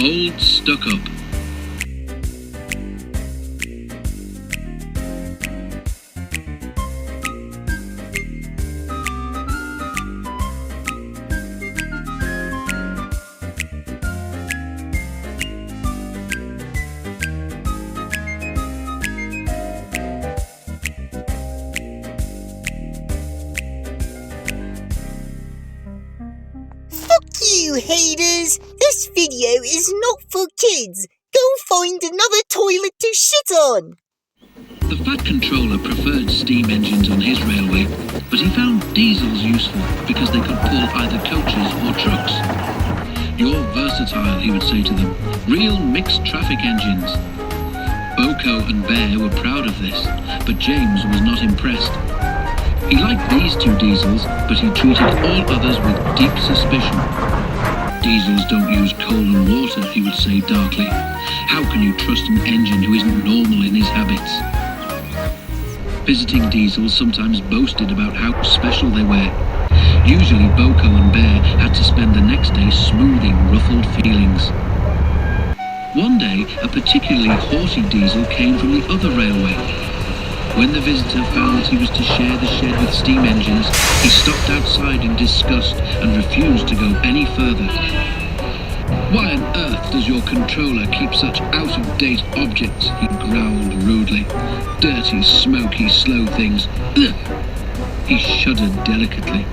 Old Stuck-Up. You haters! This video is not for kids! Go find another toilet to shit on! The Fat Controller preferred steam engines on his railway, but he found diesels useful because they could pull either coaches or trucks. "You're versatile," he would say to them. "Real mixed traffic engines." Boko and Bear were proud of this, but James was not impressed. He liked these two diesels, but he treated all others with deep suspicion. "Diesels don't use coal and water," he would say darkly. "How can you trust an engine who isn't normal in his habits?" Visiting diesels sometimes boasted about how special they were. Usually Boko and Bear had to spend the next day smoothing ruffled feelings. One day, a particularly haughty diesel came from the other railway. When the visitor found that he was to share the shed with steam engines, he stopped outside in disgust and refused to go any further. "Why on earth does your controller keep such out-of-date objects?" he growled rudely. "Dirty, smoky, slow things. Ugh!" He shuddered delicately.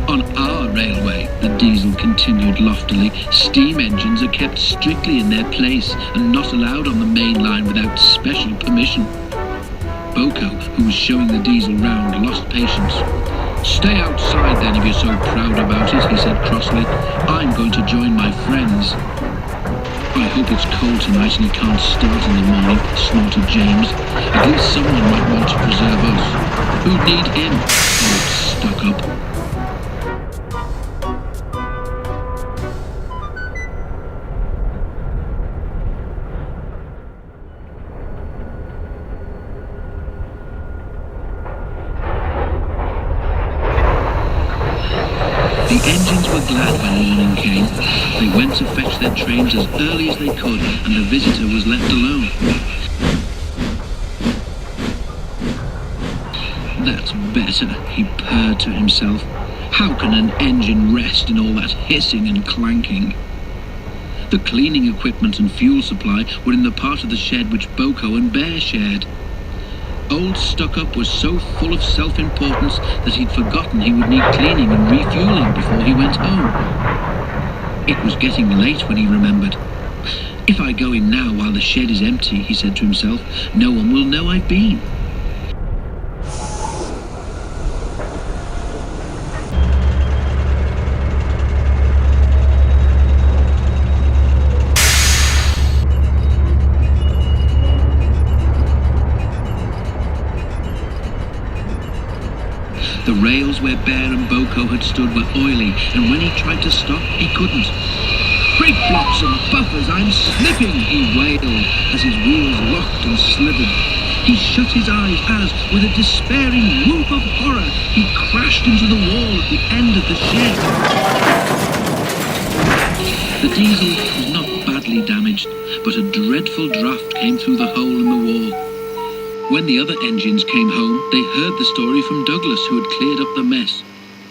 "On our railway," the diesel continued loftily, "steam engines are kept strictly in their place and not allowed on the main line without special permission." Boko, who was showing the diesel round, lost patience. "Stay outside then if you're so proud about it," he said crossly. "I'm going to join my friends." "I hope it's cold tonight and he can't start in the morning," snorted James. "At least someone might want to preserve us. Who'd need him? Old stuck-up." The engines were glad when morning came. They went to fetch their trains as early as they could, and the visitor was left alone. "That's better," he purred to himself. "How can an engine rest in all that hissing and clanking?" The cleaning equipment and fuel supply were in the part of the shed which Boko and Bear shared. Old Stuck-Up was so full of self-importance that he'd forgotten he would need cleaning and refueling before he went home. It was getting late when he remembered. "If I go in now while the shed is empty," he said to himself, "no one will know I've been." The rails where Bear and Boko had stood were oily, and when he tried to stop, he couldn't. "Brake blocks and buffers, I'm slipping," he wailed as his wheels locked and slithered. He shut his eyes as, with a despairing whoop of horror, he crashed into the wall at the end of the shed. The diesel was not badly damaged, but a dreadful draught came through the hole in the wall. When the other engines came home, they heard the story from Douglas, who had cleared up the mess.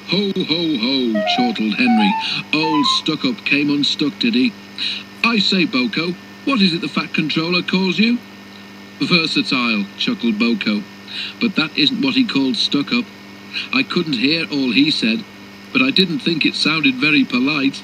"Ho, ho, ho," chortled Henry. "Old Stuck-Up came unstuck, did he? I say, Boko, what is it the Fat Controller calls you?" "Versatile," chuckled Boko. "But that isn't what he called Stuck-Up. I couldn't hear all he said, but I didn't think it sounded very polite."